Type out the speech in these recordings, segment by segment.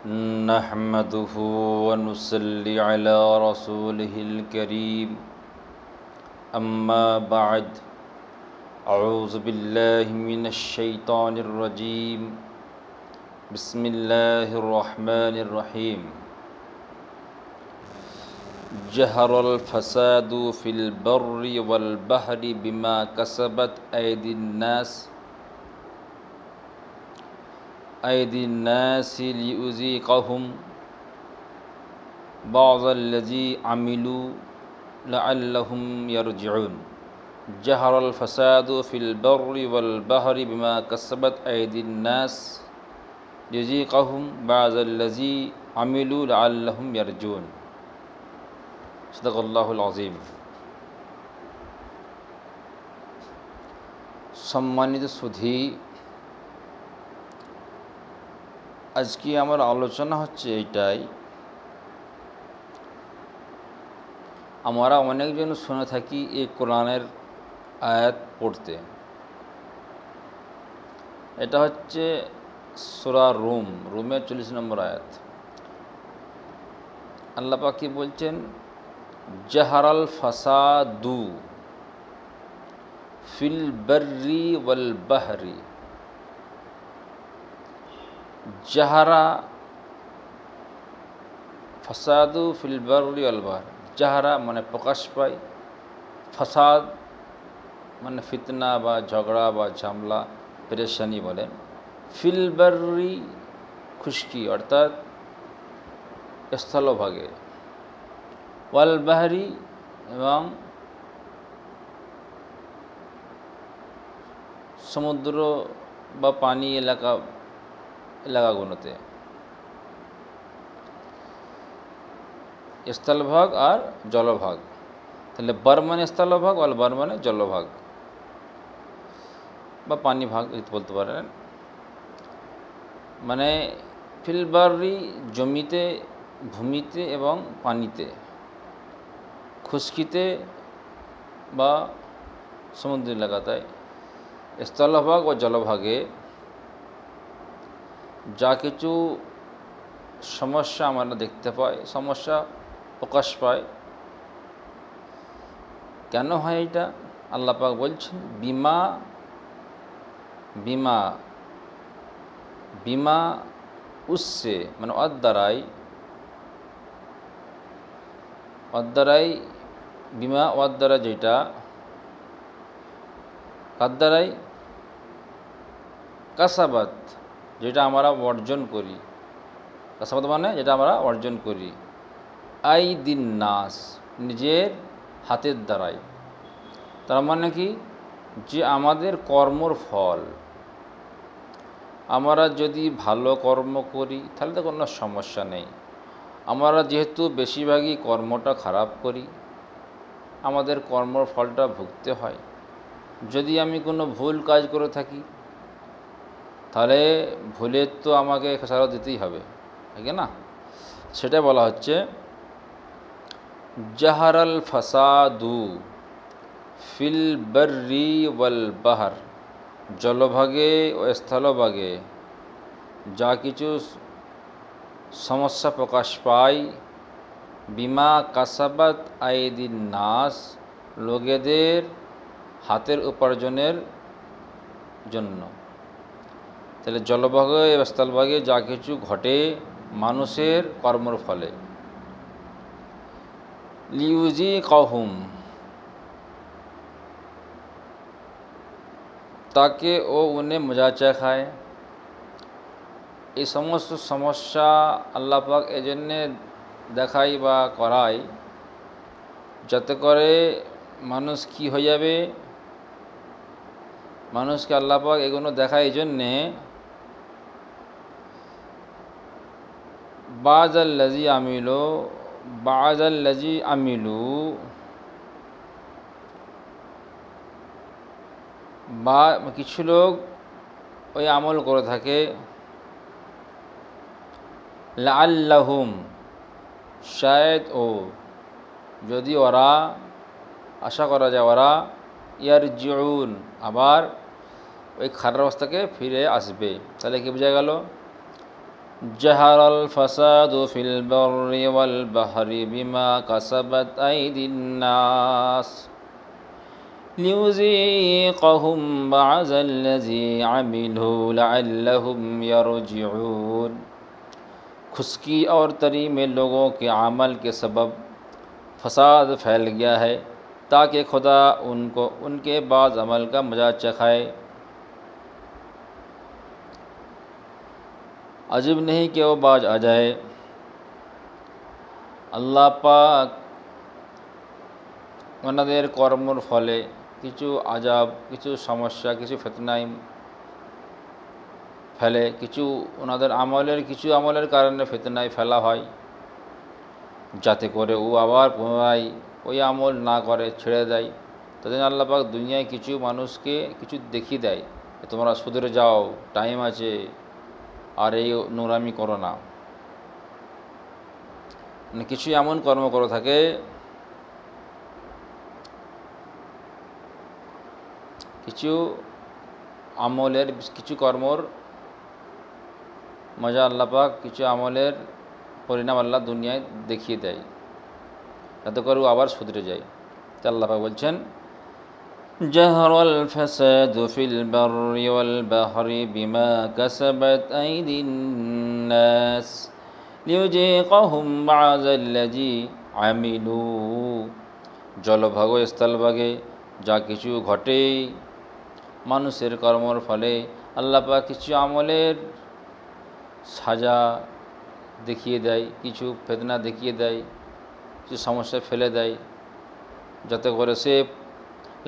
نحمده ونصلي على رسوله الكريم أما بعد أعوذ بالله من الشيطان الرجيم بسم الله الرحمن الرحيم ظهر الفساد في البر والبحر بما كسبت أيدي الناس ليذيقهم بعض الذي عملوا لعلهم يرجعون ظهر الفساد في البر والبحر بما كسبت أيدي الناس ليذيقهم بعض الذي عملوا لعلهم يرجعون صدق الله العظيم। সম্মানিত সুধী, আজকে আমার আলোচনা হচ্ছে এইটাই, আমরা অনেকজন শুনে থাকি এই কোরআনের আয়াত পড়তে। এটা হচ্ছে সূরা রুমের 40 নম্বর আয়াত। আল্লাহ পাক কি বলছেন? জাহারাল ফাসাদু ফিল বাররি ওয়াল বাহরি। জাহারা ফাসাদু ফিল বাররি ওয়াল বাহর। জাহারা মানে প্রকাশ পায়, ফাসাদ মানে ফিতনা বা ঝগড়া বা ঝামেলা পেরেশানি বলেন। ফিল বাররি খুশকি অর্থাৎ স্থলভাগে, ওয়াল বাহরি এবং সমুদ্র বা পানি এলাকাগুলোতে, স্থলভাগ আর জলভাগ। তাহলে বার মানে স্থলভাগ, ওয়াল বার মানে জলভাগ বা পানি ভাগ বলতে পারেন। মানে ফিল বাররি জমিতে, ভূমিতে এবং পানিতে, খুশকিতে বা সমুদ্র এলাকায়, স্থলভাগ ও জলভাগে যা কিছু সমস্যা আমরা দেখতে পাই, সমস্যা প্রকাশ পায়। কেন হয় এটা? আল্লাহ পাক বলছেন বিমা উসে মানে অদ্দারাই বিমা ওয়াদ্দারা, যেটা কাদ্দারাই কাসাবাত, যেটা আমরা অর্জন করি। কাসাবাত মানে যেটা আমরা অর্জন করি। আইদিন নাস নিজের হাতের দ্বারাই। তার মানে কি? যে আমাদের কর্মর ফল, আমরা যদি ভালো কর্ম করি তাহলে তো কোনো সমস্যা নেই। আমরা যেহেতু বেশিরভাগই কর্মটা খারাপ করি, আমাদের কর্মর ফলটা ভুগতে হয়। যদি আমি কোনো ভুল কাজ করে থাকি তাহলে ভুলের তো আমাকে খেসারত দিতেই হবে, ঠিক না? সেটা বলা হচ্ছে জাহারাল ফাসাদু ফিল বাররি ওয়াল বাহর। জলভাগে ও স্থলভাগে যা কিছু সমস্যা প্রকাশ পায়, বিমা কাসাবাত আইদিন নাস, লোকেদের হাতের উপার্জনের জন্য। তাহলে জলভাগে এবং স্থলভাগে যা কিছু ঘটে মানুষের কর্মর ফলে। লিউযিকাহুম, তাকে ও উन्हें মজা চাখায়। এই সমস্ত সমস্যা আল্লাহ পাক এজন্যে দেখায় বা করায় যাতে করে মানুষ কি হয়ে যাবে। মানুষকে আল্লাহ পাক এগুলো দেখায় এই জন্যে বাযাল্লাযী আমিলু বা কিছু লোক ওই আমল করে থাকে, লাআল্লাহুম শায়দ ও যদি ওরা, আশা করা যায় ওরা, ইয়ারজিউন আবার ওই খারাপ অবস্থাকে ফিরে আসবে। তাহলে কি বোঝা গেল? জাহারাল ফাসাদু ফিল বাররি ওয়াল বাহরি বিমা কাসাবাত আইদিন নাস লিউযীকাহুম বা'যাল্লাযী আমিলু লা'আল্লাহুম ইয়ারজিউন। खुश्की और तरी में लोगों के अमल के सबब फसाद फैल गया है ताकि खुदा उनको उनके बाद अमल का मजा चखाए। अजीब नहीं कि वो बाज आ जाए। আল্লাহ পাক ওনাদের কর্মর ফলে কিছু আজাব, কিছু সমস্যা, কিছু ফিতনায় ফেলে, কিছু ওনাদের কিছু আমলের কারণে ফিতনায় ফেলা হয়, যাতে করে ও আবার পুনরায় ওই আমল না করে ছেড়ে দেয়। তাদের আল্লাহ পাক দুনিয়ায় কিছু মানুষকে কিছু দেখিয়ে দেয়, তোমরা সুধরে যাও, টাইম আছে, আর এই নোংরামি করো না। মানে কিছু এমন কর্ম করে থাকে কিছু আমলের, কিছু কর্মর মজা আল্লাহ পাক, কিছু আমলের পরিণাম আল্লাহ দুনিয়ায় দেখিয়ে দেয়, যাতে করে ও আবার শুধরে যায়। তা আল্লাহ পাক বলছেন, জাহরাল ফাসাদু ফিল বাররি ওয়াল বাহরি বিমা কাসাবাত আইদিন নাস লিউযীকাহুম বা'যাল্লাযী আমিলু। জলভাগ ও স্থলভাগে যা কিছু ঘটে মানুষের কর্মর ফলে আল্লাহ পাক কিছু আমলের সাজা দেখিয়ে দেয়, কিছু ফিতনা দেখিয়ে দেয়, কিছু সমস্যা ফেলে দেয়, যাতে করে সে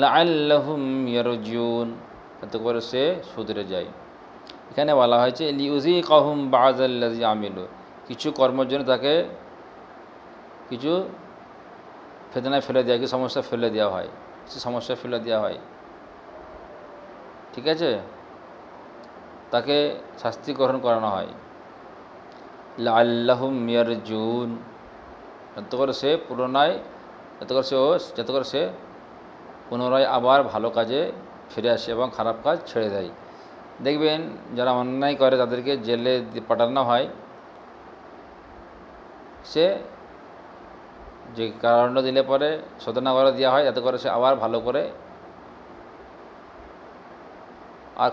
লাআল্লাহুম ইয়ারজিউন, যাতে করে সে শুধরে যায়। এখানে বলা হয়েছে লিউযীকাহুম বা'যাল্লাযী আমিলু, কিছু কর্মের জন্য তাকে কিছু ফিতনায় ফেলে দেওয়া, কিছু সমস্যা ফেলে দেওয়া হয়, কিছু সমস্যা ফেলে দেওয়া হয়, ঠিক আছে, তাকে শাস্তি গ্রহণ করানো হয়। লাআল্লাহুম ইয়ারজুন, যাতে করে সে পুনরায়, যাতে করে সে পুনরায় আবার ভালো কাজে ফিরে আসে এবং খারাপ কাজ ছেড়ে দেয়। দেখবেন যারা অন্যায় করে তাদেরকে জেলে পাঠানো হয়, সে যে কারণ দিলে পরে শোধনা করে দেওয়া হয়, যাতে করে সে আবার ভালো করে আর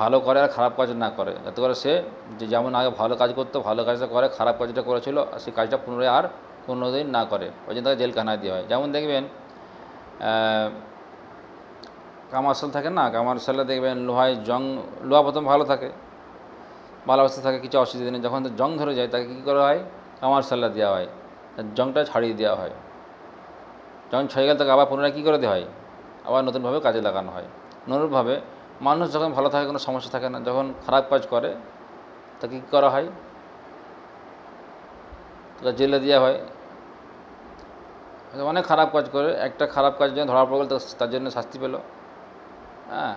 ভালো করে আর খারাপ কাজ না করে, যাতে করে সে যে যেমন আগে ভালো কাজ করতো, ভালো কাজটা করে, খারাপ কাজটা করেছিল সেই কাজটা পুনরায় আর কোনোদিন না করে, ওই জন্য তাকে জেলখানায় দেওয়া হয়। যেমন দেখবেন কামারশাল থাকে না, কামারশালে দেখবেন লোহা প্রথম ভালো থাকে, ভালো অবস্থা থাকে, কিছু অসুবিধা নেই, যখন জং ধরে যায় তাকে কী করা হয়, কামারশালা দেওয়া হয়, জংটা ছাড়িয়ে দেওয়া হয়। জং ছড়ে গেলে তাকে আবার পুনরায় কী করে দেওয়া হয়, আবার নতুনভাবে কাজে লাগানো হয়। অনুরূপভাবে মানুষ যখন ভালো থাকে কোনো সমস্যা থাকে না, যখন খারাপ কাজ করে তাকে কী করা হয়, তাকে জেলে দেওয়া হয়। অনেক খারাপ কাজ করে, একটা খারাপ কাজ জন্য ধরা পড়ে গেল, তার জন্য শাস্তি পেল, হ্যাঁ,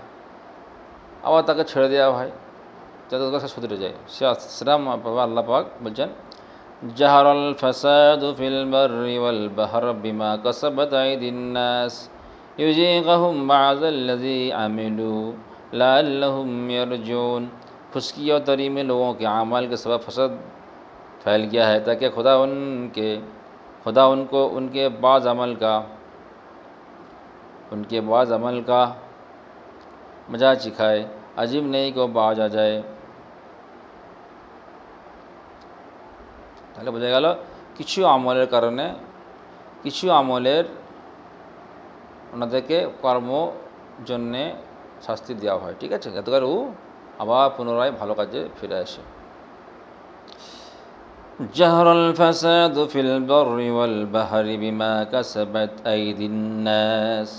আবার তাকে ছেড়ে দেওয়া হয়, যাতে সে শুধরে যায়। সেটা আল্লাহ পাক বলছেন, জাহরাল ফাসাদু ফিল বাররি ওয়াল বাহরি বিমা কাসাবাত আইদিন নাস লিউযীকাহুম বা'যাল্লাযী আমিলু লাআল্লাহুম ইয়ারজিউন। खुश्की और तरी में लोगों के अमाल के सबब फसाद फैल गया है ताकि खुदा उनको उनके बाद अमल का मजा चिखाए। अजीब नहीं को बाज आ जाए। তাহলে বোঝা গেল কিছু আমলের কারণে, কিছু আমলের ওনাদেরকে কর্ম জন্যে শাস্তি দেওয়া হয়, ঠিক আছে, যাতে করে ও আবার পুনরায় ভালো কাজে ফিরে আসে। জাহরাল ফাসাদু ফিল বাররি ওয়াল বাহরি বিমা কাসাবাত আইদিন নাস।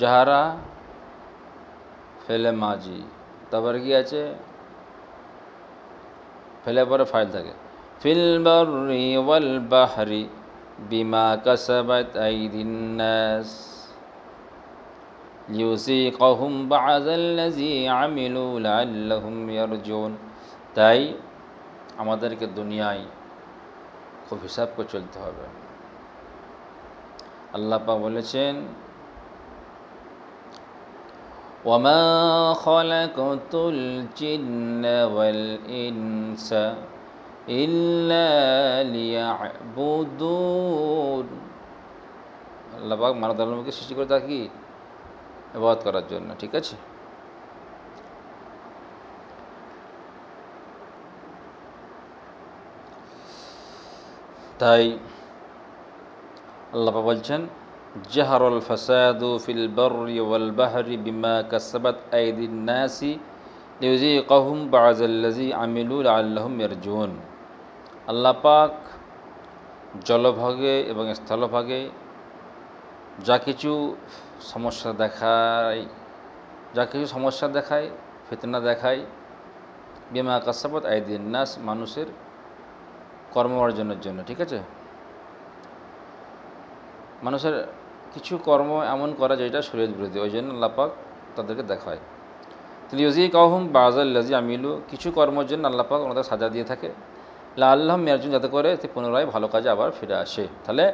জাহারা ফেলে মাজি, তারপরে কি আছে, ফেলে পরে ফাইল থাকে, ফিল বাররি ওয়াল বাহরি বিমা কাসাবাত আইদিন নাস লিউযীকাহুম বা'যাল্লাযী আমিলু লাআল্লাহুম ইয়ারজিউন। তাই আমাদেরকে দুনিয়ায় খুব হিসাব করে চলতে হবে। আল্লাহ পাক বলেছেন, وما خلقت الجن والإنس إلا ليعبدون। আল্লাহ পাক মানব ধর্মকে সৃষ্টি করে তাকে কি ইবাদত করার জন্য, ঠিক আছে। তাই আল্লাহ পাক বলছেন জাহারুল ফাসাদু ফিল বাররি ওয়াল বাহরি বিমা কাসাবাত আইদিন নাসি লিয়ুযীকাহুম বা'যাল্লাযী আমিলু লাআল্লাহুম ইয়ারজিউন। আল্লাহ পাক জলভাগে এবং স্থলভাগে যা কিছু সমস্যা দেখায়, ফিতনা দেখায়, বিমা কাসাবাত আইদিন নাস, মানুষের কর্ম অর্জনের জন্য, ঠিক আছে। মানুষের কিছু কর্ম এমন করা যেটা শরীয়ত বিরোধী, ওই জন্য আল্লাহ পাক তাদেরকে দেখায়। লিয়ুযীকাহুম বা'যাল্লাযী আমিলু, কিছু কর্মের জন্য আল্লাহ পাক ওনাদের সাজা দিয়ে থাকে, লাআল্লাহুম ইয়ারজিউন, যাতে করে পুনরায় ভালো কাজে আবার ফিরে আসে। তাহলে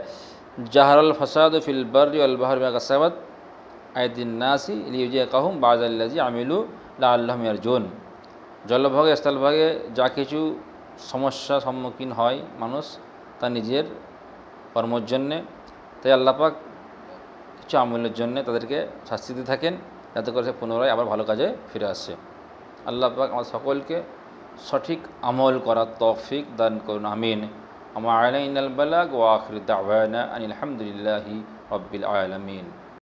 জাহারুল ফাসাদু ফিল বাররি ওয়াল বাহরি বিমা কাসাবাত আইদিন নাসি লিয়ুযীকাহুম বা'যাল্লাযী আমিলু লাআল্লাহুম ইয়ারজিউন। জলভাগে স্থলভাগে যা কিছু সমস্যার সম্মুখীন হয় মানুষ তার নিজের কর্মের জন্যে, তাই আল্লাহ পাক কিছু আমলের জন্যে তাদেরকে শাস্তি দিয়ে থাকেন, যাতে করে সে পুনরায় আবার ভালো কাজে ফিরে আসে। আল্লাহ পাক আমাদের সকলকে সঠিক আমল করার তৌফিক দান করুন, আমিন। আমা আলাইনাল বালাগ ওয়া আখিরু দাওয়ানা আনিল হামদুলিল্লাহি রাব্বিল আলামিন।